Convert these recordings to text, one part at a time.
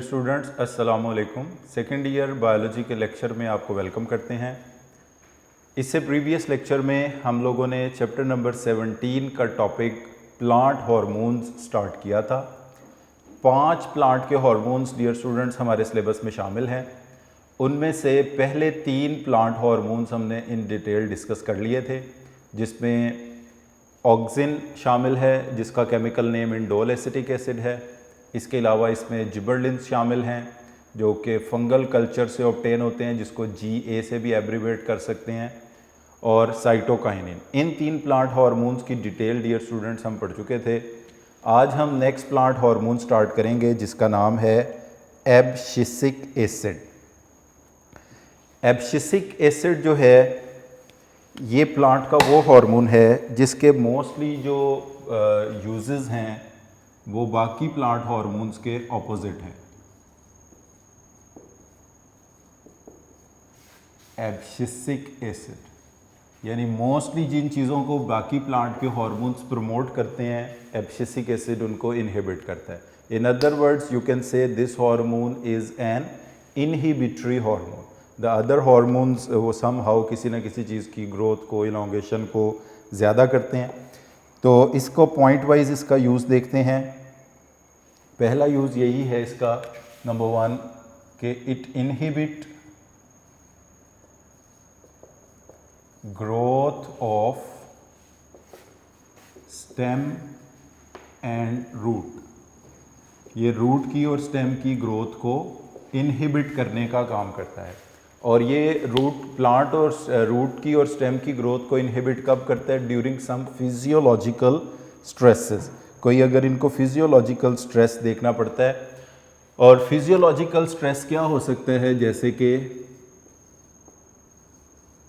Students, अस्सलाम वालेकुम। Second year biology के लेक्चर में आपको वेलकम करते हैं। इससे प्रीवियस लेक्चर में हम लोगों ने चैप्टर नंबर 17 का टॉपिक प्लांट हार्मोन्स स्टार्ट किया था। 5 प्लांट के हार्मोन्स डियर स्टूडेंट्स हमारे सिलेबस में शामिल हैं। उनमें से पहले 3 प्लांट हार्मोन्स हमने इन डिटेल डिस्कस कर लिए थे, जिसमें ऑक्सिन शामिल है जिसका chemical name indole acetic acid है। इसके अलावा इसमें जिबरलिन्स शामिल हैं जो कि फंगल कल्चर से ऑब्टेन होते हैं, जिसको GA से भी एब्रीवेट कर सकते हैं, और साइटोकाइनिन। इन 3 प्लांट हार्मोन्स की डिटेल डियर स्टूडेंट्स हम पढ़ चुके थे। आज हम नेक्स्ट प्लांट हार्मोन स्टार्ट करेंगे जिसका नाम है एब्सिसिक एसिड। एब्सिसिक एसिड जो है ये प्लांट का वो हार्मोन है जिसके मोस्टली जो यूजेस हैं वो बाकी प्लांट हार्मोन्स के ऑपोजिट हैं। एब्सिसिक एसिड यानी मोस्टली जिन चीज़ों को बाकी प्लांट के हार्मोन्स प्रमोट करते हैं, एब्सिसिक एसिड उनको इनहिबिट करता है। In other words you can say this hormone is an inhibitory hormone. The other hormones वो समहाउ किसी न किसी चीज़ की ग्रोथ को, इलॉन्गेशन को ज़्यादा करते हैं। तो इसको पॉइंट वाइज इसका यूज़ देखते हैं। पहला यूज़ यही है इसका, नंबर 1 कि it inhibit growth of stem and root. ये रूट की और स्टेम की ग्रोथ को इनहिबिट करने का काम करता है। और ये रूट प्लांट और रूट की और स्टेम की ग्रोथ को इनहिबिट कब करता है? During some physiological stresses. कोई अगर इनको फिजियोलॉजिकल स्ट्रेस देखना पड़ता है, और फिजियोलॉजिकल स्ट्रेस क्या हो सकता है, जैसे कि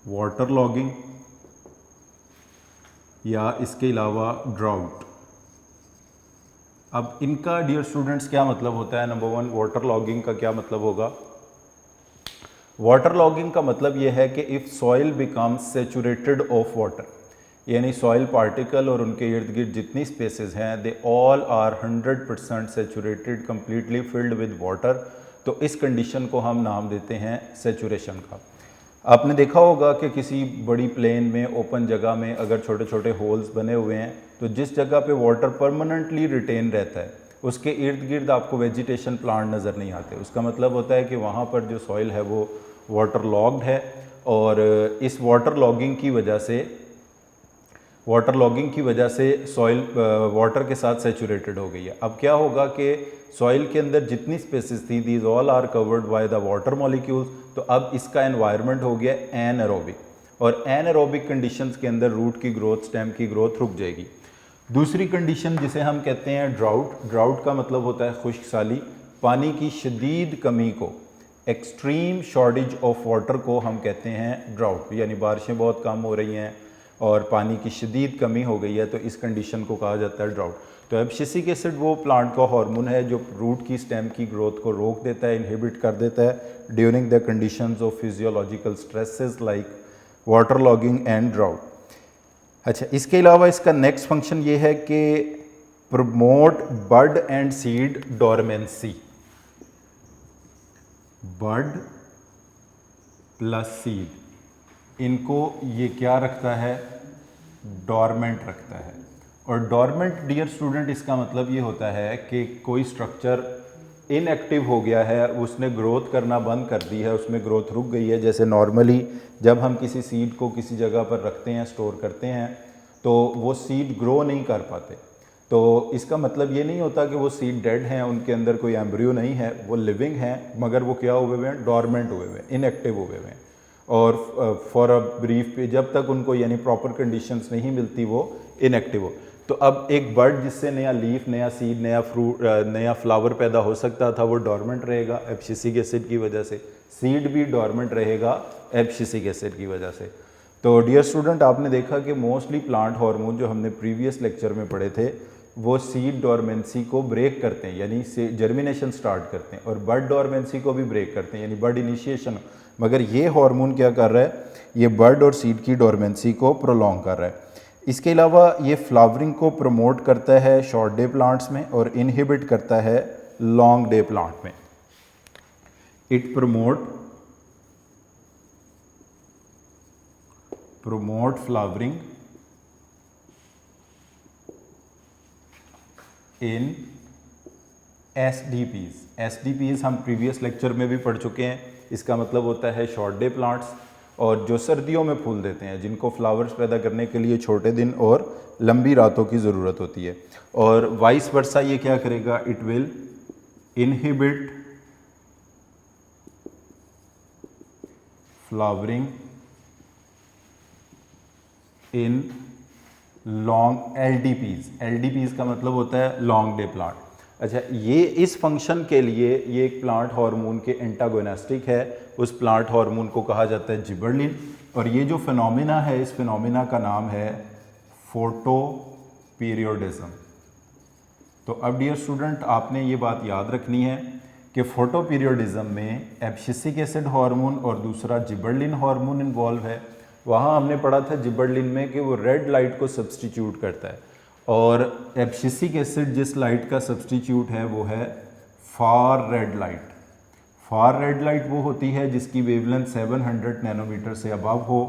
वाटर लॉगिंग या इसके अलावा ड्राउट। अब इनका डियर स्टूडेंट्स क्या मतलब होता है? नंबर 1 वाटर लॉगिंग का क्या मतलब होगा? वाटर लॉगिंग का मतलब यह है कि if soil becomes saturated of water, यानी सॉइल पार्टिकल और उनके इर्द गिर्द जितनी स्पेसेस हैं they all are 100% saturated, completely filled with water, तो इस कंडीशन को हम नाम देते हैं सेचुरेशन का। आपने देखा होगा कि किसी बड़ी प्लेन में, ओपन जगह में अगर छोटे छोटे होल्स बने हुए हैं, तो जिस जगह पे वाटर परमानेंटली रिटेन रहता है उसके इर्द गिर्द आपको वेजिटेशन प्लांट नज़र नहीं आते। उसका मतलब होता है कि वहाँ पर जो सॉइल है वो वाटर लॉग्ड है, और इस वाटर लॉगिंग की वजह से सॉइल वाटर के साथ सेचुरेटेड हो गई है। अब क्या होगा कि सॉइल के अंदर जितनी स्पेसेस थी these all are covered by the water molecules, तो अब इसका एनवायरनमेंट हो गया एनएरोबिक, और एनएरोबिक कंडीशंस के अंदर रूट की ग्रोथ, स्टेम की ग्रोथ रुक जाएगी। दूसरी कंडीशन जिसे हम कहते हैं ड्राउट का मतलब होता है खुश्क साली। पानी की शदीद कमी को, एक्सट्रीम शॉर्टेज ऑफ वाटर को हम कहते हैं ड्राउट, यानी बारिशें बहुत कम हो रही हैं और पानी की शदीद कमी हो गई है, तो इस कंडीशन को कहा जाता है ड्राउट। तो एब्सिसिक एसिड वो प्लांट का हार्मोन है जो रूट की, स्टेम की ग्रोथ को रोक देता है, इनहिबिट कर देता है during the conditions of physiological stresses like water logging and drought. अच्छा, इसके अलावा इसका नेक्स्ट फंक्शन ये है कि promote bud and seed dormancy. Bud plus seed, इनको ये क्या रखता है? डोरमेंट रखता है। और डोरमेंट डियर स्टूडेंट इसका मतलब ये होता है कि कोई स्ट्रक्चर इनएक्टिव हो गया है, उसने ग्रोथ करना बंद कर दी है, उसमें ग्रोथ रुक गई है। जैसे नॉर्मली जब हम किसी सीड को किसी जगह पर रखते हैं, स्टोर करते हैं, तो वो सीड ग्रो नहीं कर पाते। तो इसका मतलब ये नहीं होता कि वो सीड डेड हैं, उनके अंदर कोई एम्ब्रियो नहीं है, वो लिविंग हैं, मगर वो क्या हुए हुए हैं? डोरमेंट हुए हुए हैं, इनएक्टिव हुए हुए हैं। और फॉर अ ब्रीफ पे, जब तक उनको यानी प्रॉपर कंडीशंस नहीं मिलती वो इनएक्टिव हो। तो अब एक बर्ड जिससे नया लीफ, नया सीड, नया फ्रूट, नया फ्लावर पैदा हो सकता था, वो डोरमेंट रहेगा एब्सिसिक एसिड की वजह से। सीड भी डोरमेंट रहेगा एब्सिसिक एसिड की वजह से। तो डियर स्टूडेंट, आपने देखा कि मोस्टली प्लांट हार्मोन जो हमने प्रीवियस लेक्चर में पढ़े थे वो सीड डोरमेंसी को ब्रेक करते हैं, यानी से जर्मिनेशन स्टार्ट करते हैं, और बर्ड डोरमेंसी को भी ब्रेक करते हैं, यानी बर्ड इनिशिएशन। मगर ये हार्मोन क्या कर रहा है? ये बर्ड और सीड की डोरमेंसी को प्रोलॉन्ग कर रहा है। इसके अलावा ये फ्लावरिंग को प्रमोट करता है शॉर्ट डे प्लांट्स में और इनहिबिट करता है लॉन्ग डे प्लांट में। It promote flowering in SDPs। SDPs हम प्रीवियस लेक्चर में भी पढ़ चुके हैं। इसका मतलब होता है शॉर्ट डे प्लांट्स, और जो सर्दियों में फूल देते हैं, जिनको फ्लावर्स पैदा करने के लिए छोटे दिन और लंबी रातों की ज़रूरत होती है। और वाइस वर्सा ये क्या करेगा, it will inhibit flowering in long LDPs। LDPs का मतलब होता है लॉन्ग डे प्लांट। अच्छा, ये इस फंक्शन के लिए ये एक प्लांट हार्मोन के एंटागोनिस्टिक है। उस प्लांट हार्मोन को कहा जाता है जिबरलिन, और ये जो फिनोमिना है, इस फिनोमिना का नाम है फोटोपीरियोडिज्म। तो अब डियर स्टूडेंट, आपने ये बात याद रखनी है कि फोटोपीरियोडिज्म में एब्सिसिक एसिड हार्मोन और दूसरा जिबरलिन हार्मोन इन्वॉल्व है। वहाँ हमने पढ़ा था जिबरलिन में कि वो रेड लाइट को सब्सटीट्यूट करता है, और एब्सिसिक एसिड जिस लाइट का सब्सटीट्यूट है वो है far red light. Far red light वो होती है जिसकी वेवलेंथ 700 नैनोमीटर से अबव हो,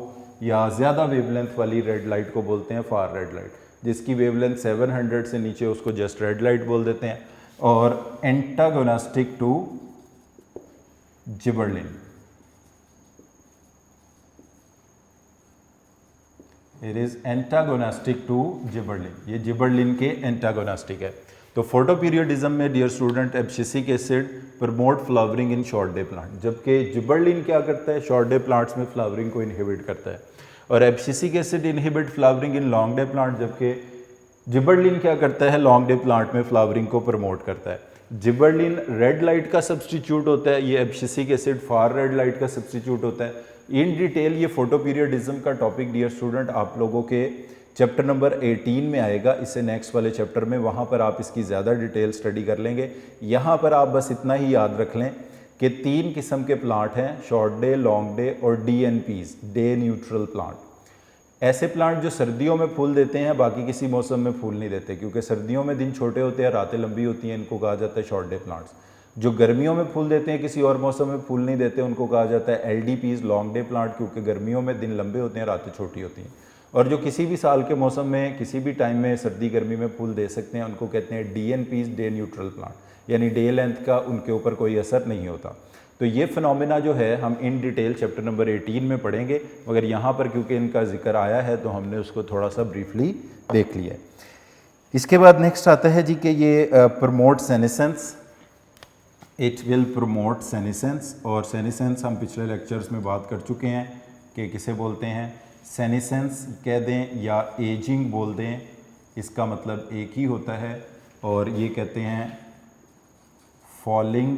या ज़्यादा वेवलेंथ वाली रेड लाइट को बोलते हैं फार रेड लाइट। जिसकी वेवलेंथ 700 से नीचे उसको जस्ट रेड लाइट बोल देते हैं। और antagonistic to gibberellin, it is antagonistic to gibberellin. ये जिबरलिन के एंटागोनिस्टिक है। तो फोटोपीरियोडिज्म में dear student abscisic acid promote flowering in short day plant, जबकि जिबरलिन क्या करता है, शॉर्ट डे प्लांट्स में फ्लावरिंग को इनहिबिट करता है। और abscisic acid inhibit flowering in long day plant, जबकि जिबरलिन क्या करता है, लॉन्ग डे प्लांट में फ्लावरिंग को प्रमोट करता है। जिबरलिन रेड लाइट का सब्सटीट्यूट होता है, ये abscisic acid far red light का सब्सटीट्यूट होता है। इन डिटेल ये फोटोपीरियोडिज्म का टॉपिक डियर स्टूडेंट आप लोगों के चैप्टर नंबर 18 में आएगा, इससे नेक्स्ट वाले चैप्टर में, वहाँ पर आप इसकी ज़्यादा डिटेल स्टडी कर लेंगे। यहाँ पर आप बस इतना ही याद रख लें कि 3 किस्म के प्लांट हैं, शॉर्ट डे, लॉन्ग डे और DNPs, डे न्यूट्रल प्लांट। ऐसे प्लांट जो सर्दियों में फूल देते हैं, बाकी किसी मौसम में फूल नहीं देते, क्योंकि सर्दियों में दिन छोटे होते हैं, रातें लंबी होती हैं, इनको कहा जाता है शॉर्ट डे प्लांट्स। जो गर्मियों में फूल देते हैं, किसी और मौसम में फूल नहीं देते, उनको कहा जाता है LDPs, लॉन्ग डे प्लांट, क्योंकि गर्मियों में दिन लंबे होते हैं, रातें छोटी होती हैं। और जो किसी भी साल के मौसम में किसी भी टाइम में सर्दी गर्मी में फूल दे सकते हैं, उनको कहते हैं DNPs, डे न्यूट्रल प्लांट, यानी डे लेंथ का उनके ऊपर कोई असर नहीं होता। तो ये फिनोमिना जो है हम इन डिटेल चैप्टर नंबर 18 में पढ़ेंगे, मगर यहाँ पर क्योंकि इनका जिक्र आया है तो हमने उसको थोड़ा सा ब्रीफली देख लिया है। इसके बाद नेक्स्ट आता है जी कि ये promote senescence, it will promote senescence. और सेनेसेंस हम पिछले लेक्चर्स में बात कर चुके हैं कि किसे बोलते हैं, सेनेसेंस कह दें या एजिंग बोल दें, इसका मतलब एक ही होता है। और ये कहते हैं फॉलिंग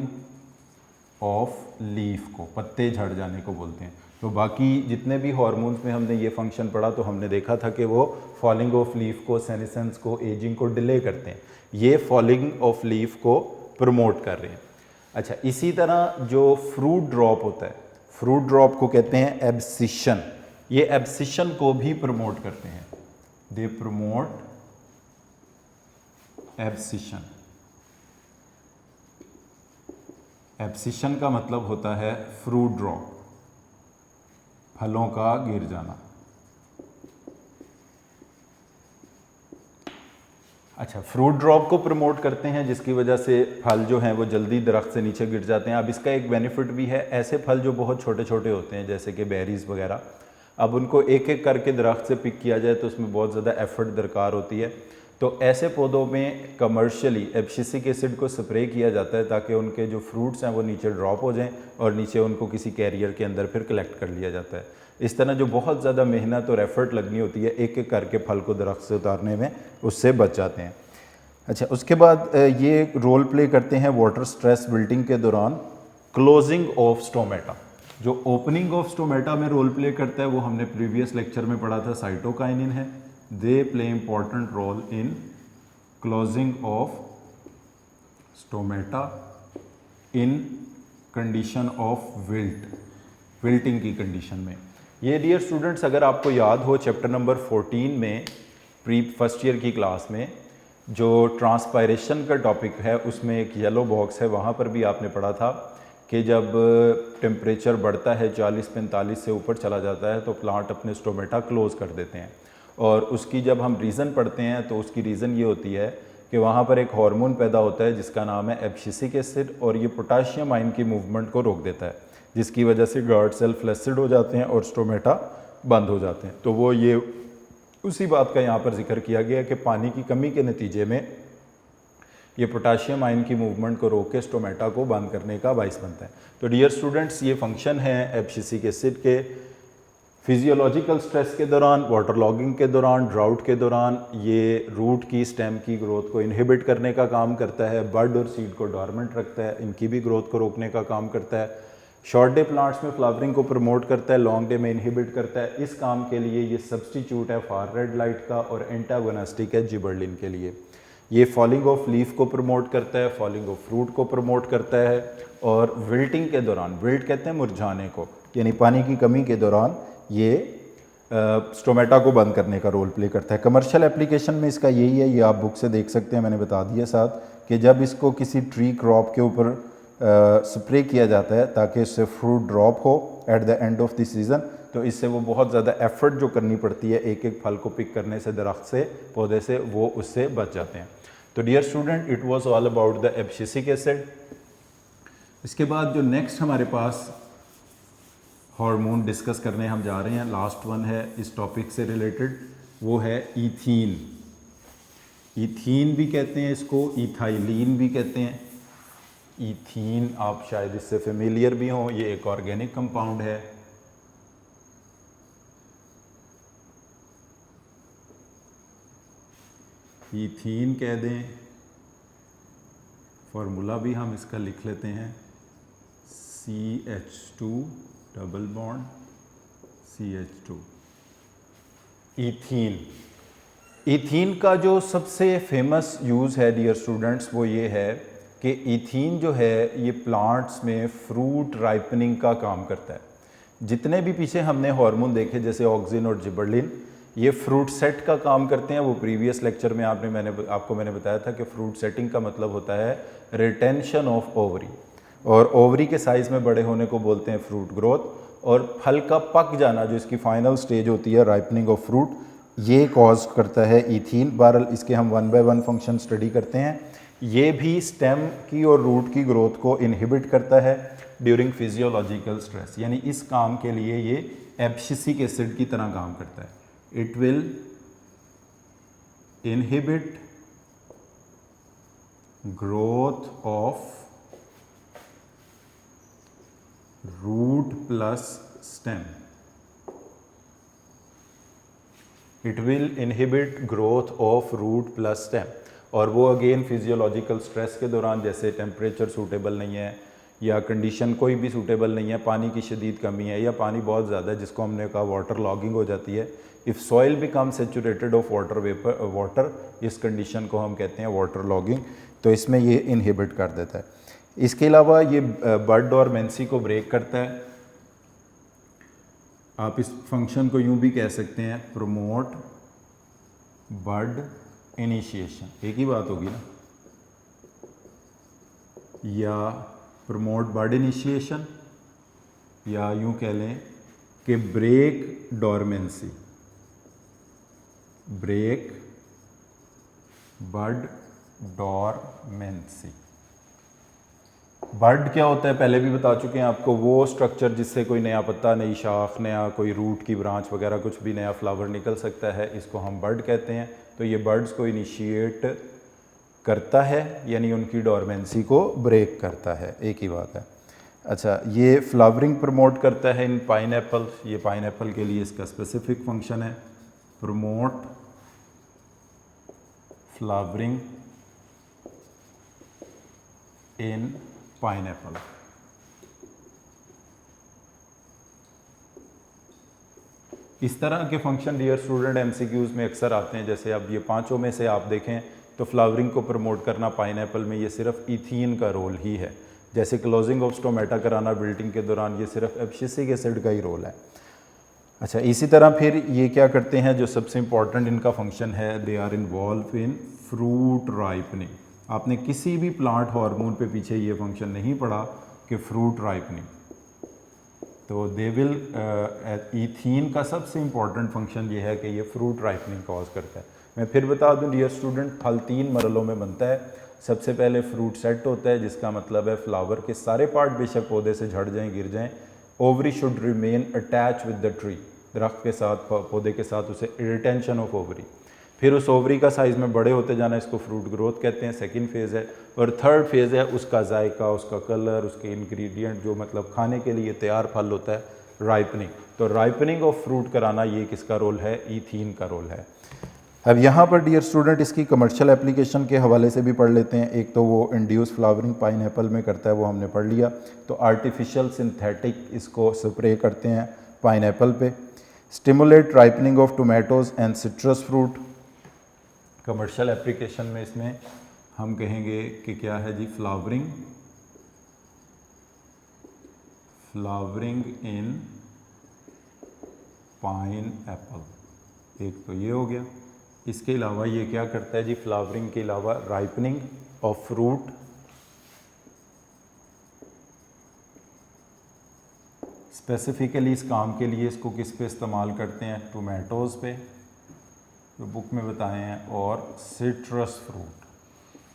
ऑफ लीफ को, पत्ते झड़ जाने को बोलते हैं। तो बाकी जितने भी हार्मोन्स में हमने ये फंक्शन पढ़ा तो हमने देखा था कि वो फॉलिंग ऑफ लीफ को, सेनेसेंस को, एजिंग को डिले करते हैं। ये फॉलिंग ऑफ लीफ को प्रमोट कर रहे हैं। अच्छा, इसी तरह जो फ्रूट ड्रॉप होता है, फ्रूट ड्रॉप को कहते हैं एब्सिशन। ये एब्सिशन को भी प्रमोट करते हैं, दे प्रमोट एब्सिशन। एब्सिशन का मतलब होता है फ्रूट ड्रॉप, फलों का गिर जाना। अच्छा, फ्रूट ड्रॉप को प्रमोट करते हैं जिसकी वजह से फल जो हैं वो जल्दी दरख्त से नीचे गिर जाते हैं। अब इसका एक बेनिफिट भी है, ऐसे फल जो बहुत छोटे छोटे होते हैं जैसे कि बेरीज वगैरह, अब उनको एक एक करके दरख्त से पिक किया जाए तो उसमें बहुत ज़्यादा एफर्ट दरकार होती है। तो ऐसे पौधों में कमर्शियली एब्सिसिक एसिड को स्प्रे किया जाता है ताकि उनके जो फ्रूट्स हैं वो नीचे ड्रॉप हो जाएं और नीचे उनको किसी कैरियर के अंदर फिर कलेक्ट कर लिया जाता है। इस तरह जो बहुत ज़्यादा मेहनत और एफर्ट लगनी होती है एक एक करके फल को दरख्त से उतारने में, उससे बच जाते हैं। अच्छा, उसके बाद ये रोल प्ले करते हैं वाटर स्ट्रेस बिल्डिंग के दौरान क्लोजिंग ऑफ स्टोमेटा। जो ओपनिंग ऑफ स्टोमेटा में रोल प्ले करता है वो हमने प्रीवियस लेक्चर में पढ़ा था, साइटोकाइनिन है। They play important role in closing of stomata in condition of wilting की कंडीशन में। ये डियर स्टूडेंट्स, अगर आपको याद हो चैप्टर नंबर 14 में प्री फर्स्ट ईयर की क्लास में जो ट्रांसपायरेशन का टॉपिक है उसमें एक येलो बॉक्स है, वहाँ पर भी आपने पढ़ा था कि जब टेम्परेचर बढ़ता है 40-45 से ऊपर चला जाता है तो प्लांट अपने स्टोमेटा क्लोज़ कर देते हैं। और उसकी जब हम रीज़न पढ़ते हैं तो उसकी रीज़न ये होती है कि वहाँ पर एक हार्मोन पैदा होता है जिसका नाम है एब्सिसिक एसिड, और ये पोटाशियम आयन की मूवमेंट को रोक देता है, जिसकी वजह से गार्ड सेल फ्लैसिड हो जाते हैं और स्टोमेटा बंद हो जाते हैं। तो वो ये उसी बात का यहाँ पर जिक्र किया गया कि पानी की कमी के नतीजे में ये पोटाशियम आयन की मूवमेंट को रोक के स्टोमेटा को बंद करने का बाइस बनता है। तो डियर स्टूडेंट्स, ये फंक्शन है एब्सिसिक एसिड के फिजियोलॉजिकल स्ट्रेस के दौरान, वाटर लॉगिंग के दौरान, ड्राउट के दौरान ये रूट की स्टेम की ग्रोथ को इनहिबिट करने का काम करता है, बड और सीड को डॉर्मेंट रखता है, इनकी भी ग्रोथ को रोकने का काम करता है, शॉर्ट डे प्लांट्स में फ्लावरिंग को प्रमोट करता है, लॉन्ग डे में इनहिबिट करता है। इस काम के लिए ये सब्सटीट्यूट है फार रेड लाइट का और एंटागोनिस्टिक है जिबरलिन के लिए। ये फॉलिंग ऑफ लीफ को प्रमोट करता है, फॉलिंग ऑफ फ्रूट को प्रमोट करता है, और विल्टिंग के दौरान, विल्ट कहते हैं मुरझाने को, यानी पानी की कमी के दौरान ये स्टोमेटा को बंद करने का रोल प्ले करता है। कमर्शियल एप्लीकेशन में इसका यही है, ये आप बुक से देख सकते हैं, मैंने बता दिया साथ, कि जब इसको किसी ट्री क्रॉप के ऊपर स्प्रे किया जाता है ताकि इससे फ्रूट ड्रॉप हो at the end of the season, तो इससे वो बहुत ज़्यादा एफर्ट जो करनी पड़ती है एक एक फल को पिक करने से, दरख्त से, पौधे से, वो उससे बच जाते हैं। तो dear student, it was all about the abscisic acid. इसके बाद जो नेक्स्ट हमारे पास हार्मोन डिस्कस करने हम जा रहे हैं, लास्ट वन है इस टॉपिक से रिलेटेड, वो है ईथीन। ईथीन भी कहते हैं इसको, इथाइलिन भी कहते हैं। ईथीन आप शायद इससे फेमिलियर भी हों, ये एक ऑर्गेनिक कंपाउंड है। ईथीन कह दें, फॉर्मूला भी हम इसका लिख लेते हैं, CH2 double bond CH2। Ethene, ethene का जो सबसे फेमस यूज़ है डियर स्टूडेंट्स वो ये है कि ईथीन जो है ये प्लांट्स में फ्रूट राइपनिंग का काम करता है। जितने भी पीछे हमने हार्मोन देखे जैसे ऑक्सिन और जिबरलिन, ये फ्रूट सेट का काम करते हैं। वो प्रीवियस लेक्चर में आपको मैंने बताया था कि फ्रूट सेटिंग का मतलब होता है रिटेंशन ऑफ ओवरी, और ओवरी के साइज़ में बड़े होने को बोलते हैं फ्रूट ग्रोथ, और फल का पक जाना जो इसकी फाइनल स्टेज होती है राइपनिंग ऑफ फ्रूट, ये कॉज करता है ईथीन। बहरहाल इसके हम 1 बाय 1 फंक्शन स्टडी करते हैं। ये भी स्टेम की और रूट की ग्रोथ को इनहिबिट करता है ड्यूरिंग फिजियोलॉजिकल स्ट्रेस, यानी इस काम के लिए ये एब्सिसिक एसिड की तरह काम करता है। It will inhibit growth of root plus stem. It will inhibit growth of root plus stem, और वो अगेन फिजियोलॉजिकल स्ट्रेस के दौरान, जैसे टेम्परेचर सूटेबल नहीं है या कंडीशन कोई भी सूटेबल नहीं है, पानी की शदीद कमी है या पानी बहुत ज़्यादा है जिसको हमने कहा वाटर लॉगिंग हो जाती है, if soil become saturated of water, इस कंडीशन को हम कहते हैं वाटर लॉगिंग। तो इसमें ये इनहिबिट कर देता है। इसके अलावा ये बड डोरमेंसी को ब्रेक करता है। आप इस फंक्शन को यूँ भी कह सकते हैं, प्रोमोट बड इनिशिएशन, एक ही बात होगी ना, या प्रमोट बड इनिशिएशन, या यूं कह लें कि ब्रेक डोरमेंसी, ब्रेक बड डोरमेंसी। बड क्या होता है पहले भी बता चुके हैं आपको, वो स्ट्रक्चर जिससे कोई नया पत्ता, नई शाख, नया कोई रूट की ब्रांच वगैरह कुछ भी नया फ्लावर निकल सकता है, इसको हम बड कहते हैं। तो ये बर्ड्स को इनिशिएट करता है, यानी उनकी डोरमेंसी को ब्रेक करता है, एक ही बात है। अच्छा, ये फ्लावरिंग प्रमोट करता है इन पाइनएप्पल, ये पाइनएप्पल के लिए इसका स्पेसिफिक फंक्शन है, प्रमोट फ्लावरिंग इन पाइनएप्पल। इस तरह के फंक्शन डियर स्टूडेंट एमसीक्यूज़ में अक्सर आते हैं। जैसे अब ये पांचों में से आप देखें तो फ्लावरिंग को प्रमोट करना पाइनएप्पल में ये सिर्फ ईथीन का रोल ही है। जैसे क्लोजिंग ऑफ स्टोमेटा कराना विल्टिंग के दौरान, ये सिर्फ एब्सिसिक एसिड का ही रोल है। अच्छा, इसी तरह फिर ये क्या करते हैं, जो सबसे इंपॉर्टेंट इनका फंक्शन है, they are involve in fruit ripening. आपने किसी भी प्लांट हार्मोन पे पीछे ये फंक्शन नहीं पढ़ा कि फ्रूट राइपनिंग, तो दे विल ईथीन का सबसे इम्पॉर्टेंट फंक्शन ये है कि ये फ्रूट राइपनिंग कॉज करता है। मैं फिर बता दूं डियर स्टूडेंट, फल 3 मरलों में बनता है। सबसे पहले फ्रूट सेट होता है, जिसका मतलब है फ्लावर के सारे पार्ट बेशक पौधे से झड़ जाएं, गिर जाएं, ovary should remain attach with the tree, दरख्त के साथ, पौधे के साथ, उसे रिटेंशन ऑफ ओवरी। फिर उस ओवरी का साइज़ में बड़े होते जाना, इसको फ्रूट ग्रोथ कहते हैं, सेकंड फेज़ है। और थर्ड फेज़ है उसका जायका, उसका कलर, उसके इंग्रेडिएंट, जो मतलब खाने के लिए तैयार फल होता है, राइपनिंग। तो राइपनिंग ऑफ फ्रूट कराना ये किसका रोल है? ईथीन का रोल है। अब यहाँ पर डियर स्टूडेंट इसकी कमर्शियल एप्लीकेशन के हवाले से भी पढ़ लेते हैं। एक तो वो इंड्यूस फ्लावरिंग पाइन एप्पल में करता है, वो हमने पढ़ लिया। तो आर्टिफिशियल सिंथेटिक इसको स्प्रे करते हैं पाइन एप्पल पे। Stimulate ripening of tomatoes and citrus fruit, commercial application में इसमें हम कहेंगे कि क्या है जी, फ्लावरिंग इन पाइन एप्पल। एक तो ये हो गया। इसके अलावा ये क्या करता है जी, फ्लावरिंग के अलावा राइपनिंग ऑफ फ्रूट, स्पेसिफिकली इस काम के लिए इसको किस पे इस्तेमाल करते हैं? टोमेटोज़ पे, जो बुक में बताए हैं, और सिट्रस फ्रूट।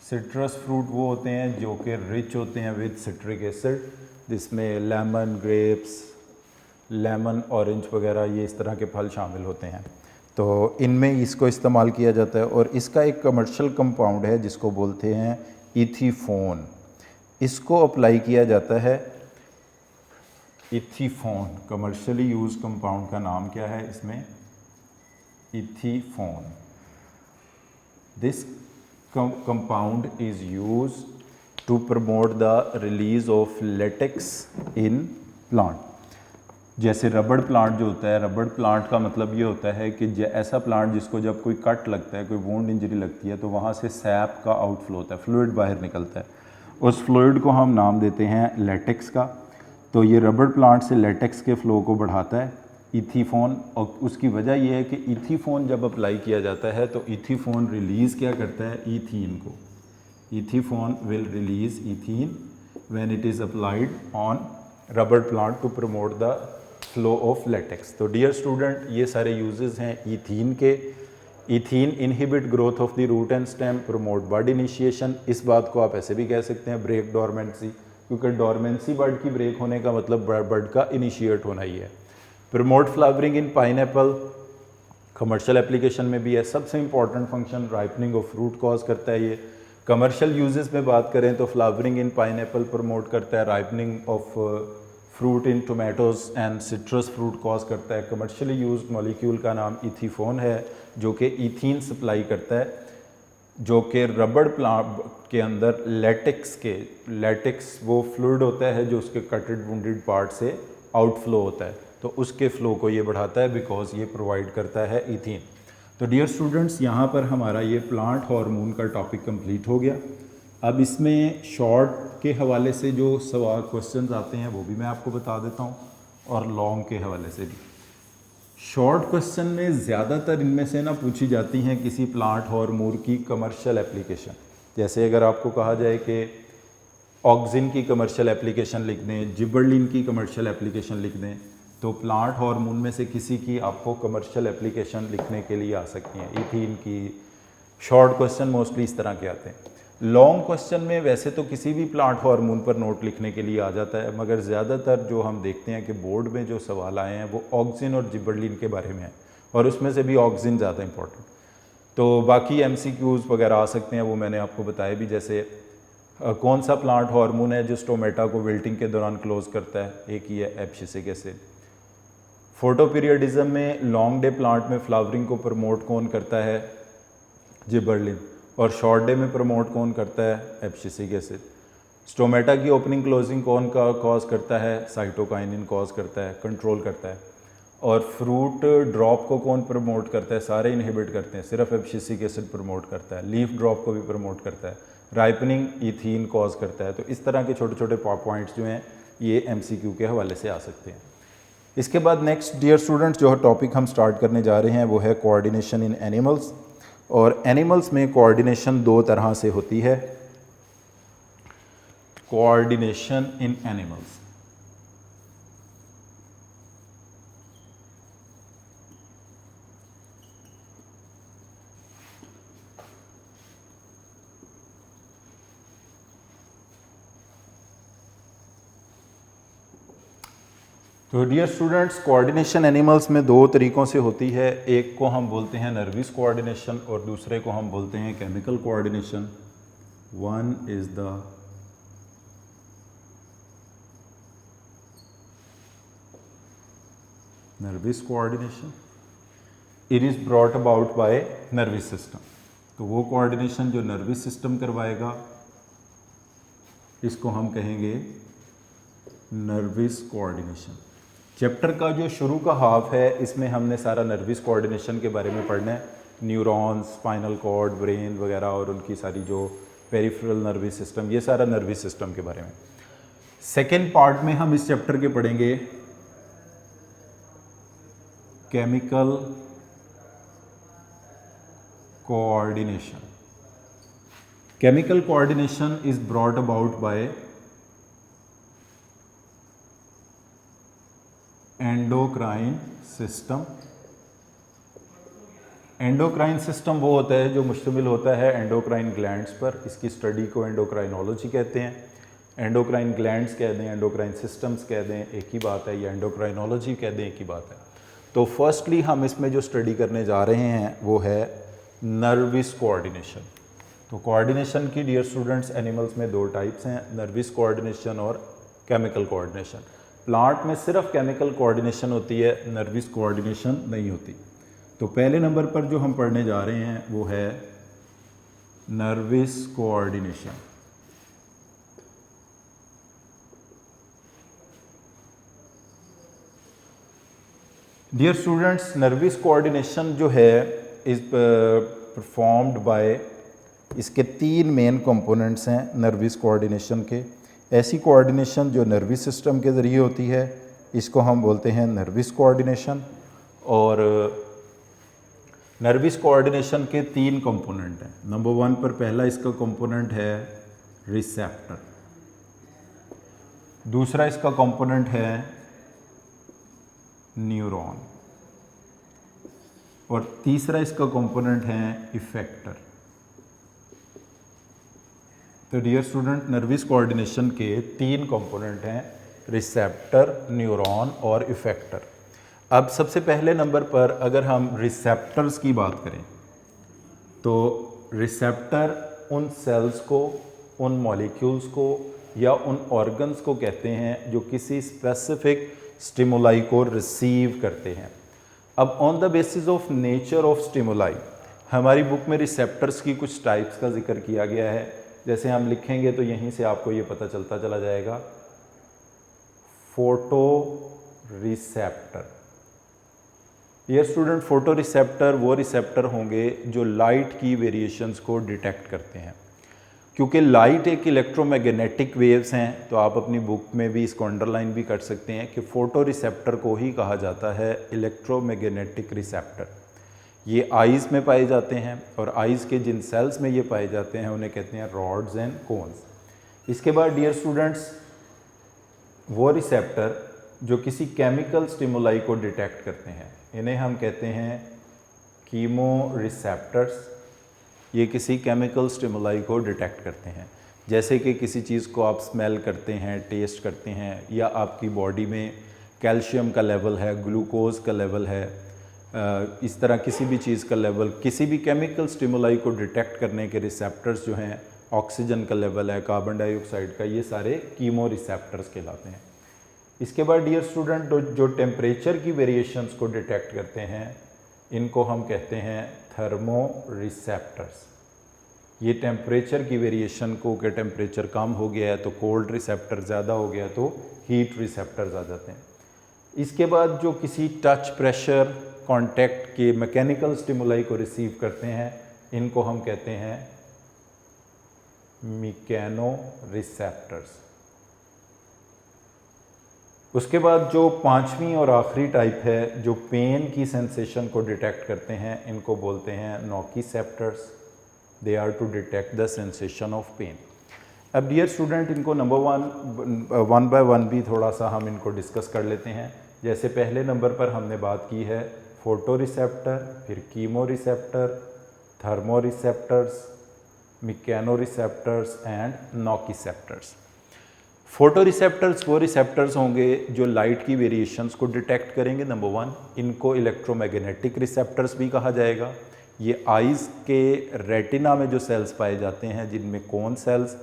सिट्रस फ्रूट वो होते हैं जो कि रिच होते हैं विद सिट्रिक एसिड, जिसमें लेमन, ग्रेप्स, लेमन, ऑरेंज वगैरह ये इस तरह के फल शामिल होते हैं। तो इनमें इसको इस्तेमाल किया जाता है। और इसका एक कमर्शियल कंपाउंड है जिसको बोलते हैं इथीफोन। इसको अप्लाई किया जाता है, इथीफोन, कमर्शियली यूज कंपाउंड का नाम क्या है इसमें? Ethephon. This compound is used to promote the release of latex in plant। जैसे रबड़ प्लांट जो होता है, रबड़ प्लांट का मतलब ये होता है कि ऐसा प्लांट जिसको जब कोई कट लगता है, कोई वुंड इंजरी लगती है, तो वहाँ से सैप का आउटफ्लो होता है, फ्लूइड बाहर निकलता है। उस फ्लूइड को हम नाम देते हैं लेटेक्स का। तो ये रबड़ प्लांट से लेटेक्स के फ्लो को बढ़ाता है इथीफोन। और उसकी वजह यह है कि इथीफोन जब अप्लाई किया जाता है तो इथीफोन रिलीज़ क्या करता है? ईथीन को। Ethephon will release ethene when it is applied on रबड़ plant to promote the flow of latex. तो डियर स्टूडेंट, ये सारे यूजेस हैं ईथीन के। Ethene inhibit growth of the root and stem, promote bud initiation. इस बात को आप ऐसे भी कह सकते हैं ब्रेक डोरमेंसी, क्योंकि डोरमेंसी बर्ड की ब्रेक होने का मतलब बर्ड का इनिशिएट होना ही है। Promote flowering in pineapple, commercial application में भी है। सबसे important function ripening of fruit cause करता है ये। कमर्शियल यूजेस में बात करें तो फ्लावरिंग इन पाइनएप्पल प्रमोट करता है, ripening of fruit in tomatoes and citrus fruit cause करता है। कमर्शियली यूज्ड मॉलिक्यूल का नाम इथीफोन है, जो कि ईथीन सप्लाई करता है, जो कि रबड़ प्लांट के अंदर लेटेक्स वो फ्लूइड होता है जो उसके कटेड वुंडेड पार्ट से आउटफ्लो होता है, तो उसके फ्लो को ये बढ़ाता है, बिकॉज ये प्रोवाइड करता है ईथीन। तो डियर स्टूडेंट्स, यहाँ पर हमारा ये प्लांट हार्मोन का टॉपिक कंप्लीट हो गया। अब इसमें शॉर्ट के हवाले से जो सवाल क्वेश्चंस आते हैं वो भी मैं आपको बता देता हूँ, और लॉन्ग के हवाले से भी। शॉर्ट क्वेश्चन में ज़्यादातर इनमें से ना पूछी जाती हैं किसी प्लांट हार्मोन की कमर्शियल एप्लीकेशन। जैसे अगर आपको कहा जाए कि ऑक्सिन की कमर्शियल एप्लीकेशन लिख दें, जिबरलिन की कमर्शियल एप्लीकेशन लिख दें, तो प्लांट हार्मोन में से किसी की आपको कमर्शियल एप्लीकेशन लिखने के लिए आ सकती हैं, ईथीन की। शॉर्ट क्वेश्चन मोस्टली इस तरह के आते हैं। लॉन्ग क्वेश्चन में वैसे तो किसी भी प्लांट हार्मोन पर नोट लिखने के लिए आ जाता है, मगर ज़्यादातर जो हम देखते हैं कि बोर्ड में जो सवाल आए हैं वो ऑक्सिन और जिबरलिन के बारे में है, और उसमें से भी ऑक्सिन ज़्यादा इंपॉर्टेंट। तो बाकी MCQs वगैरह आ सकते हैं, वो मैंने आपको बताया भी। जैसे कौन सा प्लांट हार्मोन है जो स्टोमेटा को विल्टिंग के दौरान क्लोज करता है? एक ही है, एब्सिसिक एसिड। फोटोपीरियडिज्म में लॉन्ग डे प्लांट में फ्लावरिंग को प्रमोट कौन करता है? जिबरलिन। और शॉर्ट डे में प्रमोट कौन करता है? Abscisic acid. स्टोमेटा की ओपनिंग क्लोजिंग कौन का कॉज करता है? साइटोकाइनिन कॉज करता है, कंट्रोल करता है। और फ्रूट ड्रॉप को कौन प्रमोट करता है? सारे इनहिबिट करते हैं, सिर्फ एब्सिसिक एसिड प्रमोट करता है। लीफ ड्रॉप को भी प्रमोट करता है। राइपनिंग ईथीन कॉज करता है। तो इस तरह के छोटे छोटे पॉइंट्स जो हैं ये MCQ के हवाले से आ सकते हैं। इसके बाद नेक्स्ट डियर स्टूडेंट्स जो टॉपिक हम स्टार्ट करने जा रहे हैं वो है कोऑर्डिनेशन इन एनिमल्स। और एनिमल्स में कोऑर्डिनेशन दो तरह से होती है। Coordination in animals. तो डियर स्टूडेंट्स, कोऑर्डिनेशन एनिमल्स में दो तरीक़ों से होती है। एक को हम बोलते हैं नर्वस कोऑर्डिनेशन और दूसरे को हम बोलते हैं chemical coordination. One is the nervous coordination, it is brought about by nervous system. तो वो कोऑर्डिनेशन जो नर्वस सिस्टम करवाएगा इसको हम कहेंगे नर्वस कोऑर्डिनेशन। चैप्टर का जो शुरू का हाफ है इसमें हमने सारा नर्वस कोऑर्डिनेशन के बारे में पढ़ना है, न्यूरॉन्स, स्पाइनल कॉर्ड, ब्रेन वगैरह और उनकी सारी जो पेरिफेरल नर्वस सिस्टम, ये सारा नर्वस सिस्टम के बारे में। सेकेंड पार्ट में हम इस चैप्टर के पढ़ेंगे chemical coordination. Chemical coordination is brought about by endocrine system. Endocrine system वो होता है जो मुश्तमिल होता है एंडोक्राइन ग्लैंड्स पर। इसकी स्टडी को एंडोक्राइनोलॉजी कहते हैं। एंडोक्राइन ग्लैंड्स कह दें, एंडोक्राइन सिस्टम्स कह दें, एक ही बात है, या एंडोक्राइनोलॉजी कह दें, एक ही बात है। तो फर्स्टली हम इसमें जो स्टडी करने जा रहे हैं वो है नर्वस कोऑर्डिनेशन। तो कोऑर्डिनेशन की डियर स्टूडेंट्स एनिमल्स में दो टाइप्स हैं, नर्वस कोऑर्डिनेशन और केमिकल कोऑर्डिनेशन। प्लांट में सिर्फ केमिकल कोऑर्डिनेशन होती है, नर्वस कोऑर्डिनेशन नहीं होती। तो पहले नंबर पर जो हम पढ़ने जा रहे हैं वो है nervous coordination. Dear students, nervous coordination जो है इज परफॉर्म्ड बाय, इसके तीन मेन कंपोनेंट्स हैं नर्वस कोऑर्डिनेशन के। ऐसी कोऑर्डिनेशन जो नर्वस सिस्टम के ज़रिए होती है इसको हम बोलते हैं नर्वस कोऑर्डिनेशन। और नर्वस कोऑर्डिनेशन के तीन कंपोनेंट हैं। नंबर वन पर पहला इसका कंपोनेंट है रिसेप्टर, दूसरा इसका कंपोनेंट है न्यूरॉन और तीसरा इसका कंपोनेंट है इफेक्टर। तो डियर स्टूडेंट, नर्वस कोऑर्डिनेशन के तीन कंपोनेंट हैं, रिसेप्टर, न्यूरॉन और इफेक्टर। अब सबसे पहले नंबर पर अगर हम रिसेप्टर्स की बात करें तो रिसेप्टर उन सेल्स को, उन मॉलिक्यूल्स को या उन ऑर्गन्स को कहते हैं जो किसी स्पेसिफिक स्टिमुलाई को रिसीव करते हैं। अब on the basis of nature of stimuli हमारी बुक में रिसेप्टर्स की कुछ टाइप्स का जिक्र किया गया है। जैसे हम लिखेंगे तो यहीं से आपको ये पता चलता चला जाएगा, फोटो रिसेप्टर। ये स्टूडेंट, फोटो रिसेप्टर वो रिसेप्टर होंगे जो लाइट की वेरिएशंस को डिटेक्ट करते हैं। क्योंकि लाइट एक इलेक्ट्रोमैग्नेटिक वेव्स हैं तो आप अपनी बुक में भी इसको अंडरलाइन भी कर सकते हैं कि फोटो रिसेप्टर को ही कहा जाता है इलेक्ट्रोमैग्नेटिक रिसेप्टर। ये आइज़ में पाए जाते हैं और आइज़ के जिन सेल्स में ये पाए जाते हैं उन्हें कहते हैं रॉड्स एंड कोन्स। इसके बाद डियर स्टूडेंट्स, वो रिसेप्टर जो किसी केमिकल स्टिमुलाई को डिटेक्ट करते हैं इन्हें हम कहते हैं कीमो रिसेप्टर्स। ये किसी केमिकल स्टिमुलाई को डिटेक्ट करते हैं, जैसे कि किसी चीज़ को आप स्मेल करते हैं, टेस्ट करते हैं, या आपकी बॉडी में कैल्शियम का लेवल है, ग्लूकोज का लेवल है, इस तरह किसी भी चीज़ का लेवल, किसी भी केमिकल स्टिमुलाई को डिटेक्ट करने के रिसेप्टर्स जो हैं, ऑक्सीजन का लेवल है, कार्बन डाइऑक्साइड का, ये सारे कीमो रिसेप्टर्स कहलाते हैं। इसके बाद डियर स्टूडेंट, जो टेम्परेचर की वेरिएशंस को डिटेक्ट करते हैं इनको हम कहते हैं थर्मो रिसेप्टर्स। ये टेम्परेचर की वेरिएशन को, कि टेम्परेचर कम हो गया है तो कोल्ड रिसेप्टर, ज़्यादा हो गया तो हीट रिसेप्टर्स आ जाते हैं। इसके बाद जो किसी टच, प्रेशर, कांटेक्ट के मैकेनिकल स्टिमुलाई को रिसीव करते हैं इनको हम कहते हैं मैकेनो रिसेप्टर्स। उसके बाद जो पांचवी और आखिरी टाइप है जो पेन की सेंसेशन को डिटेक्ट करते हैं इनको बोलते हैं nociceptors. They are to detect the sensation of pain. अब डियर स्टूडेंट, इनको नंबर वन बाय वन भी थोड़ा सा हम इनको डिस्कस कर लेते हैं। जैसे पहले नंबर पर हमने बात की है फोटो रिसेप्टर, फिर chemo receptor, thermo receptors, mechano receptors and nociceptors. Photo receptors वो रिसेप्टर्स होंगे जो लाइट की वेरिएशंस को डिटेक्ट करेंगे, नंबर वन। इनको इलेक्ट्रोमैग्नेटिक रिसेप्टर्स भी कहा जाएगा। ये आइज़ के रेटिना में जो सेल्स पाए जाते हैं, जिनमें कोन सेल्स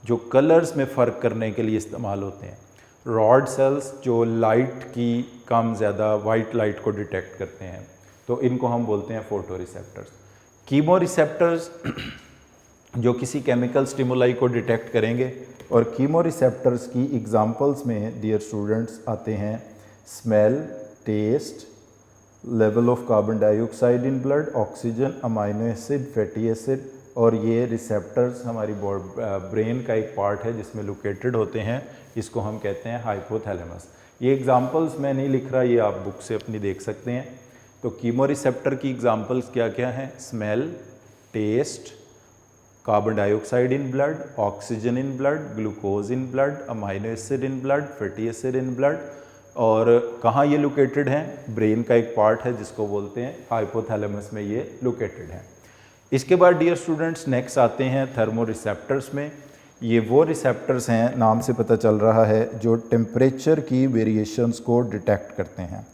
जो कलर्स में फ़र्क करने के लिए इस्तेमाल होते हैं, रॉड सेल्स जो लाइट की कम ज़्यादा वाइट लाइट को डिटेक्ट करते हैं, तो इनको हम बोलते हैं फोटो रिसेप्टर्स। कीमो रिसेप्टर्स जो किसी केमिकल स्टिमुलाई को डिटेक्ट करेंगे। और कीमो रिसेप्टर्स की एग्जांपल्स में डियर स्टूडेंट्स आते हैं smell, taste, level of carbon dioxide in blood, oxygen, amino acid, fatty acid. और ये रिसेप्टर्स हमारी ब्रेन का एक पार्ट है जिसमें लोकेटेड होते हैं, इसको हम कहते हैं हाइपोथैलेमस। ये एग्जांपल्स मैं नहीं लिख रहा, ये आप बुक से अपनी देख सकते हैं। तो कीमो रिसेप्टर की एग्जांपल्स क्या क्या हैं? Smell, taste, carbon dioxide in blood, oxygen in blood, glucose in blood, amino acid in blood, fatty acid in blood. और कहाँ ये लोकेटेड हैं? ब्रेन का एक पार्ट है जिसको बोलते हैं हाइपोथैलेमस में ये लोकेटेड है। इसके बाद डियर स्टूडेंट्स नेक्स्ट आते हैं थर्मो रिसेप्टर्स में। ये वो रिसेप्टर्स हैं, नाम से पता चल रहा है, जो टेम्परेचर की वेरिएशंस को डिटेक्ट करते हैं।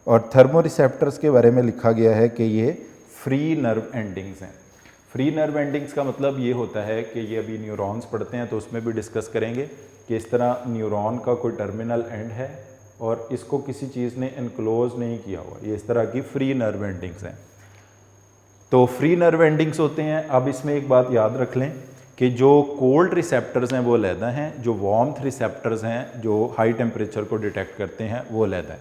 और थर्मो रिसेप्टर्स के बारे में लिखा गया है कि ये फ्री नर्व एंडिंग्स हैं। फ्री नर्व एंडिंग्स का मतलब ये होता है कि ये अभी न्यूरॉन्स पढ़ते हैं तो उसमें भी डिस्कस करेंगे कि इस तरह न्यूरॉन का कोई टर्मिनल एंड है और इसको किसी चीज़ ने एनक्लोज नहीं किया हुआ, ये इस तरह की फ्री नर्व एंडिंग्स हैं। तो फ्री नर्व एंडिंग्स होते हैं। अब इसमें एक बात याद रख लें कि जो कोल्ड रिसेप्टर्स हैं वो अलहदा हैं, जो वार्मथ रिसेप्टर्स हैं जो हाई टेम्परेचर को डिटेक्ट करते हैं वो अलहदा है।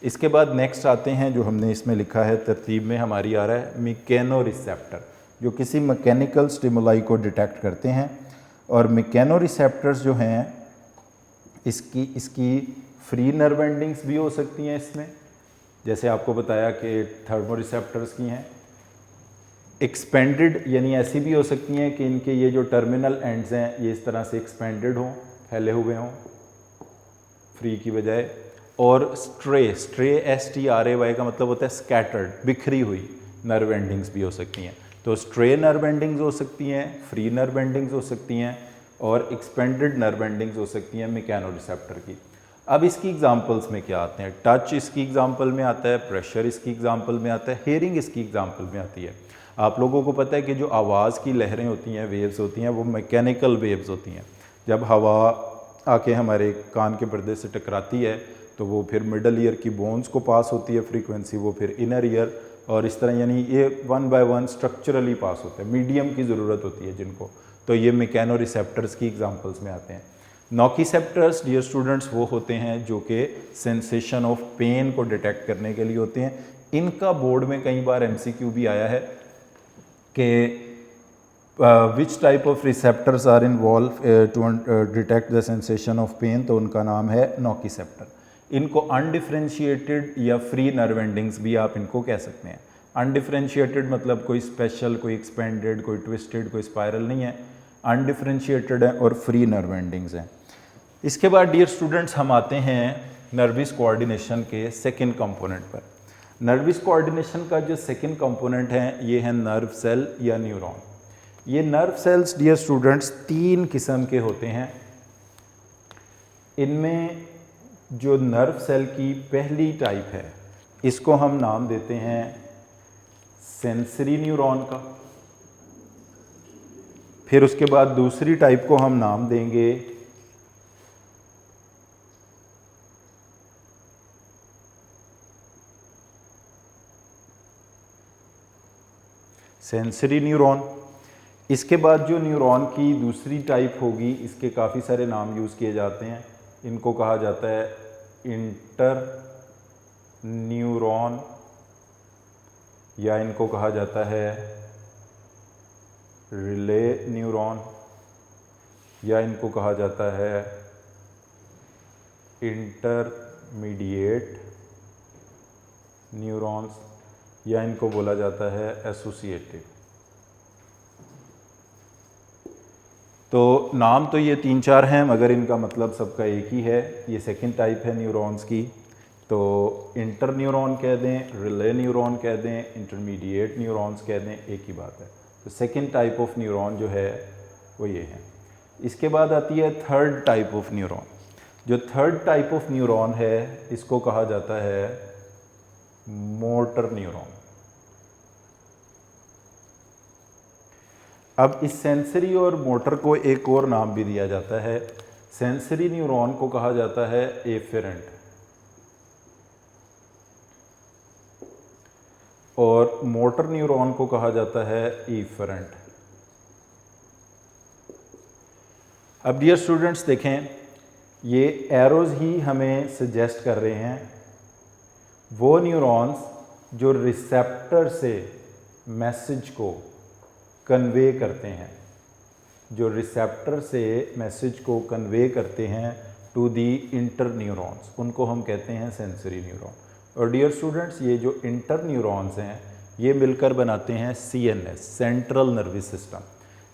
इसके बाद नेक्स्ट आते हैं, जो हमने इसमें लिखा है तरतीब में हमारी आ रहा है, मैकेनो रिसेप्टर, जो किसी मैकेनिकल स्टिमुलाई को डिटेक्ट करते हैं। और मैकेनो रिसेप्टर्स जो हैं इसकी फ्री नर्व एंडिंग्स भी हो सकती हैं इसमें, जैसे आपको बताया कि थर्मो रिसेप्टर्स की हैं। एक्सपेंडेड यानी ऐसी भी हो सकती हैं कि इनके ये जो टर्मिनल एंड्स हैं ये इस तरह से एक्सपेंडेड हों, फैले हुए हों फ्री की बजाय। और स्ट्रे STRAY का मतलब होता है स्कैटर्ड, बिखरी हुई नर्व एंडिंग्स भी हो सकती हैं। तो स्ट्रे नर्व एंडिंग्स हो सकती हैं, फ्री नर्व एंडिंग्स हो सकती हैं और एक्सपेंडेड नर्व एंडिंग्स हो सकती हैं मैकेनो रिसेप्टर की। अब इसकी एग्जांपल्स में क्या आते हैं? टच इसकी एग्जांपल में आता है, प्रेशर इसकी एग्जांपल में आता है, हेयरिंग इसकी एग्जांपल में आती है। आप लोगों को पता है कि जो आवाज़ की लहरें होती हैं, वेव्स होती हैं, वो मैकेनिकल वेव्स होती हैं। जब हवा आके हमारे कान के पर्दे से टकराती है तो वो फिर मिडल ईयर की बोन्स को पास होती है फ्रीक्वेंसी, वो फिर इनर ईयर, और इस तरह यानी ये वन बाय वन स्ट्रक्चरली पास होते हैं। मीडियम की ज़रूरत होती है जिनको, तो ये मैकेनो रिसेप्टर्स की एग्जांपल्स में आते हैं। नॉकिसेप्टर्स डियर स्टूडेंट्स वो होते हैं जो कि सेंसेशन ऑफ पेन को डिटेक्ट करने के लिए होते हैं। इनका बोर्ड में कई बार MCQ भी आया है कि which type of receptors are involve to detect the sensation of pain, तो उनका नाम है नॉकिसेप्टर। इनको अनडिफ्रेंशिएटेड या फ्री नर्व एंडिंग्स भी आप इनको कह सकते हैं। अनडिफ्रेंशिएटेड मतलब कोई स्पेशल, कोई एक्सपेंडेड, कोई ट्विस्टेड, कोई स्पायरल नहीं है, अनडिफ्रेंशिएटेड है और फ्री नर्व एंडिंग्स हैं। इसके बाद डियर स्टूडेंट्स हम आते हैं नर्वस कोऑर्डिनेशन के सेकंड कंपोनेंट पर। नर्वस कोऑर्डिनेशन का जो सेकंड कंपोनेंट है ये है नर्व सेल या न्यूरॉन। ये नर्व सेल्स डियर स्टूडेंट्स 3 किस्म के होते हैं। इनमें जो नर्व सेल की पहली टाइप है इसको हम नाम देते हैं सेंसरी न्यूरॉन का। फिर उसके बाद दूसरी टाइप को हम नाम देंगे सेंसरी न्यूरॉन। इसके बाद जो न्यूरॉन की दूसरी टाइप होगी, इसके काफ़ी सारे नाम यूज़ किए जाते हैं। इनको कहा जाता है इंटर न्यूरॉन, या इनको कहा जाता है रिले न्यूरॉन, या इनको कहा जाता है इंटरमीडिएट न्यूरॉन्स, या इनको बोला जाता है एसोसिएटिव। तो नाम तो ये 3-4 हैं मगर इनका मतलब सबका एक ही है। ये सेकंड टाइप है न्यूरॉन्स की। तो इंटर न्यूरॉन कह दें, रिले न्यूरॉन कह दें, इंटरमीडिएट न्यूरॉन्स कह दें, एक ही बात है। तो सेकंड टाइप ऑफ न्यूरॉन जो है वो ये है। इसके बाद आती है थर्ड टाइप ऑफ न्यूरॉन। जो थर्ड टाइप ऑफ न्यूरॉन है इसको कहा जाता है मोटर न्यूरॉन। अब इस सेंसरी और मोटर को एक और नाम भी दिया जाता है। सेंसरी न्यूरॉन को कहा जाता है एफेरेंट और मोटर न्यूरॉन को कहा जाता है इफेरेंट। अब डियर स्टूडेंट्स देखें, ये एरोज ही हमें सजेस्ट कर रहे हैं वो न्यूरॉन्स जो रिसेप्टर से मैसेज को कन्वे करते हैं, जो रिसेप्टर से मैसेज को कन्वे करते हैं टू दी इंटर न्यूरॉन्स, उनको हम कहते हैं सेंसरी न्यूरॉन। और डियर स्टूडेंट्स, ये जो इंटर न्यूरॉन्स हैं ये मिलकर बनाते हैं CNS, सेंट्रल नर्वस सिस्टम,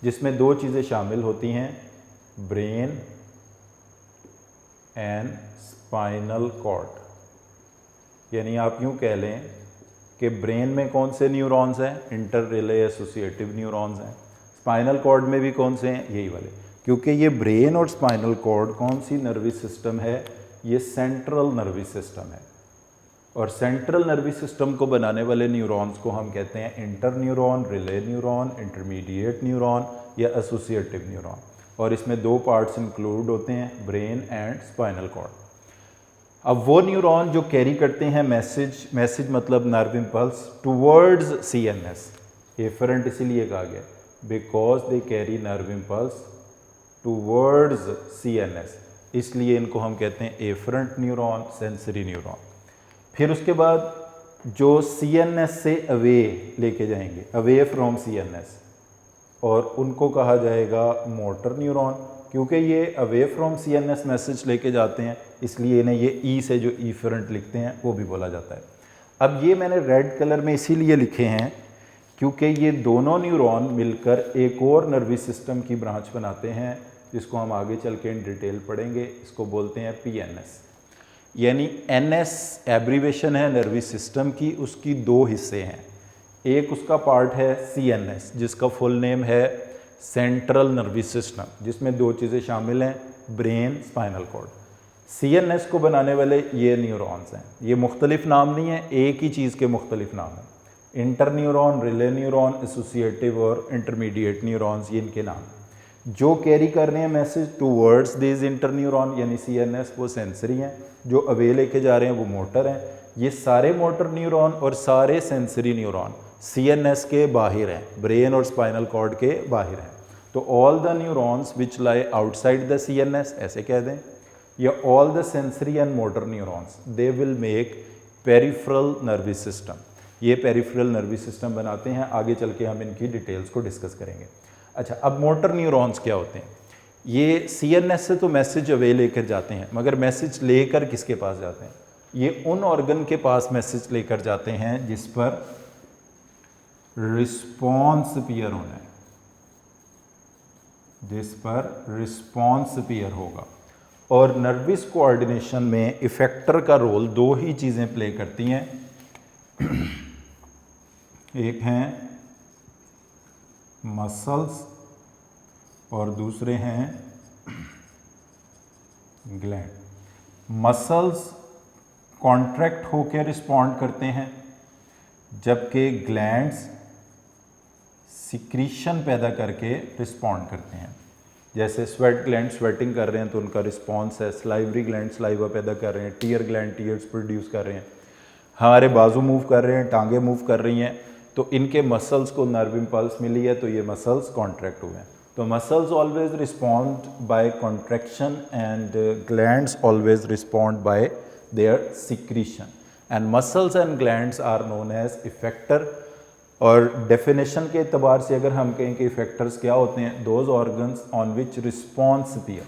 जिसमें दो चीज़ें शामिल होती हैं, ब्रेन एंड स्पाइनल कॉर्ड। यानी आप यूँ कह लें कि ब्रेन में कौन से न्यूरॉन्स हैं, इंटर रिले एसोसिएटिव न्यूरॉन्स हैं। स्पाइनल कॉर्ड में भी कौन से हैं, यही वाले। क्योंकि ये ब्रेन और स्पाइनल कॉर्ड कौन सी नर्वस सिस्टम है, ये सेंट्रल नर्वस सिस्टम है। और सेंट्रल नर्वस सिस्टम को बनाने वाले न्यूरॉन्स को हम कहते हैं inter neuron, relay neuron, intermediate neuron या एसोसिएटिव न्यूरॉन। और इसमें दो पार्ट्स इंक्लूड होते हैं, ब्रेन एंड स्पाइनल कॉर्ड। अब वो न्यूरॉन जो कैरी करते हैं मैसेज मतलब nerve impulse towards CNS, afferent इसीलिए कहा गया because they carry nerve impulse towards CNS, इसलिए इनको हम कहते हैं एफरेंट न्यूरॉन, सेंसरी न्यूरॉन। फिर उसके बाद जो CNS से अवे लेके जाएंगे, अवे फ्रॉम CNS, और उनको कहा जाएगा मोटर न्यूरॉन। क्योंकि ये अवे फ्रॉम CNS मैसेज लेके जाते हैं इसलिए इन्हें ये ई से जो इफरेंट लिखते हैं वो भी बोला जाता है। अब ये मैंने रेड कलर में इसीलिए लिखे हैं क्योंकि ये दोनों न्यूरॉन मिलकर एक और नर्वस सिस्टम की ब्रांच बनाते हैं जिसको हम आगे चल के इन डिटेल पढ़ेंगे। इसको बोलते हैं PNS। यानी NS एब्रीवेशन है नर्वस सिस्टम की, उसकी दो हिस्से हैं। एक उसका पार्ट है CNS जिसका फुल नेम है सेंट्रल नर्वस सिस्टम, जिसमें दो चीज़ें शामिल हैं, ब्रेन, स्पाइनल कॉर्ड। CNS को बनाने वाले ये न्यूरॉन्स हैं। ये मुख्तलिफ नाम नहीं है, एक ही चीज़ के मुख्तलिफ नाम हैं। Inter neuron, relay neuron, associative और इंटरमीडिएट न्यूरॉन्स, ये इनके नाम। जो कैरी कर रहे हैं message towards this inter neuron यानी CNS, वो सेंसरी हैं। जो अवे लेके जा रहे हैं वो मोटर हैं। ये सारे मोटर न्यूरॉन और सारे सेंसरी न्यूरॉन CNS के बाहर हैं, ब्रेन और स्पाइनल कॉर्ड के बाहर हैं। तो all the neurons which lie outside the CNS ऐसे कह दें, या all the sensory and motor neurons they will make peripheral nervous system. ये पेरिफेरल नर्वस सिस्टम बनाते हैं। आगे चल के हम इनकी डिटेल्स को डिस्कस करेंगे। अच्छा, अब मोटर न्यूरॉन्स क्या होते हैं? ये CNS से तो मैसेज अवे लेकर जाते हैं, मगर मैसेज लेकर किसके पास जाते हैं? ये उन ऑर्गन के पास मैसेज लेकर जाते हैं जिस पर रिस्पॉन्स अपीयर होना है, जिस पर रिस्पॉन्स अपीयर होगा। और नर्वस कोऑर्डिनेशन में इफेक्टर का रोल दो ही चीज़ें प्ले करती हैं। एक हैं मसल्स और दूसरे हैं ग्लैंड। मसल्स कॉन्ट्रैक्ट होकर रिस्पॉन्ड करते हैं जबकि ग्लैंड्स सिक्रीशन पैदा करके रिस्पॉन्ड करते हैं। जैसे स्वेट ग्लैंड स्वेटिंग कर रहे हैं तो उनका रिस्पॉन्स है, स्लाइवरी ग्लैंड स्लाइवा पैदा कर रहे हैं, टीयर ग्लैंड टीयर्स प्रोड्यूस कर रहे हैं, हमारे बाजू मूव कर रहे हैं, टांगे मूव कर रही हैं, तो इनके मसल्स को नर्व इम्पल्स मिली है तो ये मसल्स कॉन्ट्रैक्ट हुए हैं। तो muscles always respond by contraction and glands always respond by their secretion, and muscles and glands are known as effector. और डेफिनेशन के अतबार से अगर हम कहें कि इफेक्टर्स क्या होते हैं, those organs on which response appear,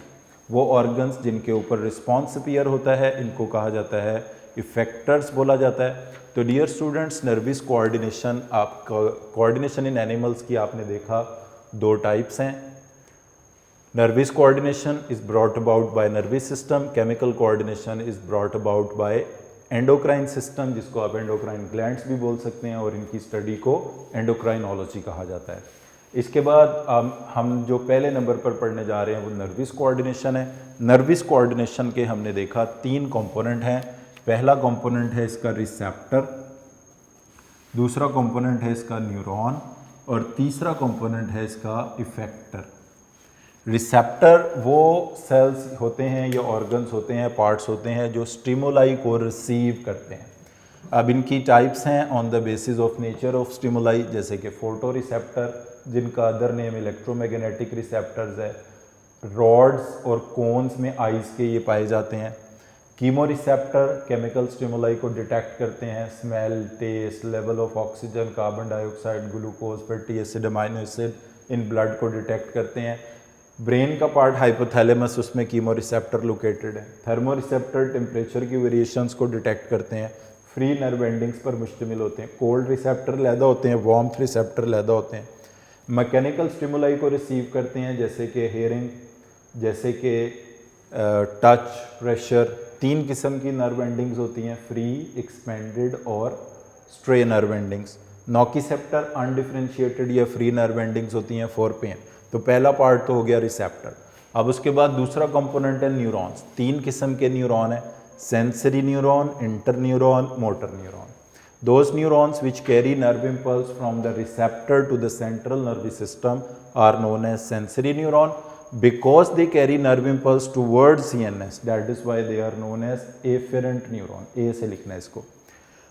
वो ऑर्गन्स जिनके ऊपर रिस्पॉन्स अपीयर होता है इनको कहा जाता है इफेक्टर्स बोला जाता है। तो डियर स्टूडेंट्स, नर्वस कोऑर्डिनेशन, आप कोऑर्डिनेशन इन एनिमल्स की आपने देखा दो टाइप्स हैं, Nervous coordination is brought about by nervous system, chemical coordination is brought about by endocrine system, जिसको आप endocrine glands भी बोल सकते हैं, और इनकी स्टडी को endocrinology कहा जाता है। इसके बाद हम जो पहले नंबर पर पढ़ने जा रहे हैं वो नर्वस कोऑर्डिनेशन है। नर्वस कोऑर्डिनेशन के हमने देखा 3 कंपोनेंट हैं। पहला कंपोनेंट है इसका रिसेप्टर, दूसरा कंपोनेंट है इसका न्यूरॉन, और तीसरा कंपोनेंट है इसका इफेक्टर। रिसेप्टर वो सेल्स होते हैं या ऑर्गन्स होते हैं, पार्ट्स होते हैं जो स्टिमुलाई को रिसीव करते हैं। अब इनकी टाइप्स हैं on the basis of nature of stimuli, जैसे कि फोटो रिसेप्टर, जिनका अदर नेम इलेक्ट्रोमैग्नेटिक रिसेप्टर्स है। रॉड्स और कोन्स में आइज़ के ये पाए जाते हैं। कीमो रिसेप्टर केमिकल स्टिमुलाई को डिटेक्ट करते हैं, smell, taste, level of oxygen, carbon dioxide, glucose, fatty acid, amino acid in blood को डिटेक्ट करते हैं। ब्रेन का पार्ट हाइपोथैलेमस, उसमें कीमो रिसेप्टर लोकेटेड है। थर्मो रिसेप्टर टेम्परेचर की वेरिएशंस को डिटेक्ट करते हैं, फ्री नर्व एंडिंग्स पर मुश्तमिल होते हैं। कोल्ड रिसेप्टर लैदा होते हैं, वार्मथ रिसेप्टर लैदा होते हैं। मैकेनिकल स्टिमुलाई को रिसीव करते हैं, जैसे कि हेयरिंग, जैसे कि टच, प्रेशर। 3 किस्म की नर्व एंडिंग्स होती हैं, फ्री, एक्सपेंडेड और स्ट्रे नर्व एंडिंग्स। नॉकिसेप्टर अनडिफरेंशिएटेड या फ्री नर्व एंडिंग्स होती हैं फॉर पेन। तो पहला पार्ट तो हो गया रिसेप्टर। अब उसके बाद दूसरा कंपोनेंट है न्यूरॉन्स। 3 किस्म के न्यूरॉन है, sensory neuron, inter neuron, motor neuron. Those neurons which carry nerve impulse from the receptor to the central nervous system are known as sensory neuron because they carry nerve impulse towards CNS. That is why they are known as afferent neuron. A से लिखना है इसको।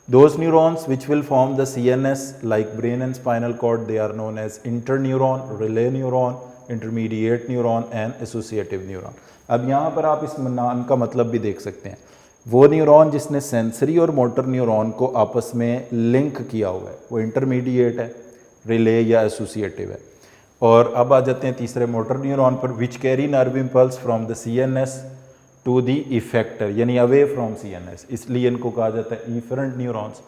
Those neurons which will form the CNS like brain and spinal cord, they are known as interneuron, relay neuron, intermediate neuron and associative neuron. अब यहाँ पर आप इस नाम का मतलब भी देख सकते हैं। वो न्यूरॉन जिसने सेंसरी और मोटर न्यूरॉन को आपस में लिंक किया हुआ है वो इंटरमीडिएट है, रिले या एसोसिएटिव है। और अब आ जाते हैं तीसरे मोटर न्यूरॉन पर, which carry nerve impulse from the CNS to the effector, यानी अवे फ्रॉम CNS, इसलिए इनको कहा जाता है इफेरेंट न्यूरॉन्स।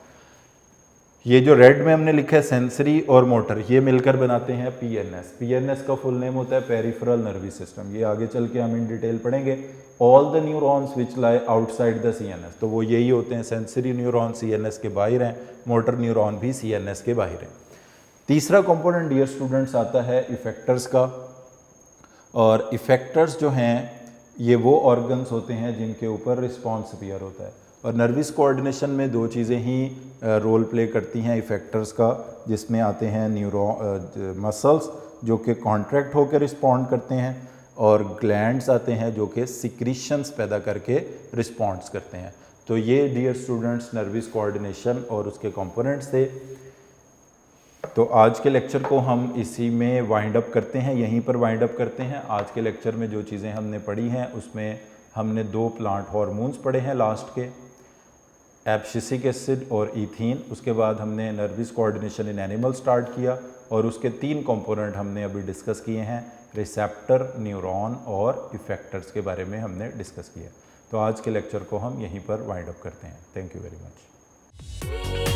ये जो रेड में हमने लिखा है सेंसरी और मोटर, ये मिलकर बनाते हैं PNS। PNS का फुल नेम होता है पेरिफेरल नर्वस सिस्टम। ये आगे चल के हम इन डिटेल पढ़ेंगे। All the neurons which lie outside the CNS, तो वो यही होते हैं। सेंसरी न्यूरॉन CNS के बाहर हैं, मोटर न्यूरॉन भी CNS के बाहर हैं। तीसरा कंपोनेंट डियर स्टूडेंट्स आता है इफेक्टर्स का। और इफेक्टर्स जो हैं ये वो ऑर्गन्स होते हैं जिनके ऊपर रिस्पॉन्स अपीयर होता है। और नर्वस कोऑर्डिनेशन में 2 चीज़ें ही रोल प्ले करती हैं इफेक्टर्स का, जिसमें आते हैं मसल्स जो कि कॉन्ट्रैक्ट होकर रिस्पॉन्ड करते हैं, और ग्लैंड्स आते हैं जो कि सिक्रीशंस पैदा करके रिस्पॉन्ड्स करते हैं। तो ये डियर स्टूडेंट्स नर्वस कोऑर्डिनेशन और उसके कंपोनेंट्स थे। तो आज के लेक्चर को हम इसी में वाइंड अप करते हैं, यहीं पर वाइंड अप करते हैं। आज के लेक्चर में जो चीज़ें हमने पढ़ी हैं उसमें हमने 2 प्लांट हार्मोन्स पढ़े हैं लास्ट के, एब्सिसिक एसिड और ईथीन। उसके बाद हमने nervous coordination in animal start किया, और उसके 3 कंपोनेंट हमने अभी डिस्कस किए हैं, रिसेप्टर, न्यूरॉन और इफेक्टर्स के बारे में हमने डिस्कस किया। तो आज के लेक्चर को हम यहीं पर वाइंड अप करते हैं। Thank you very much.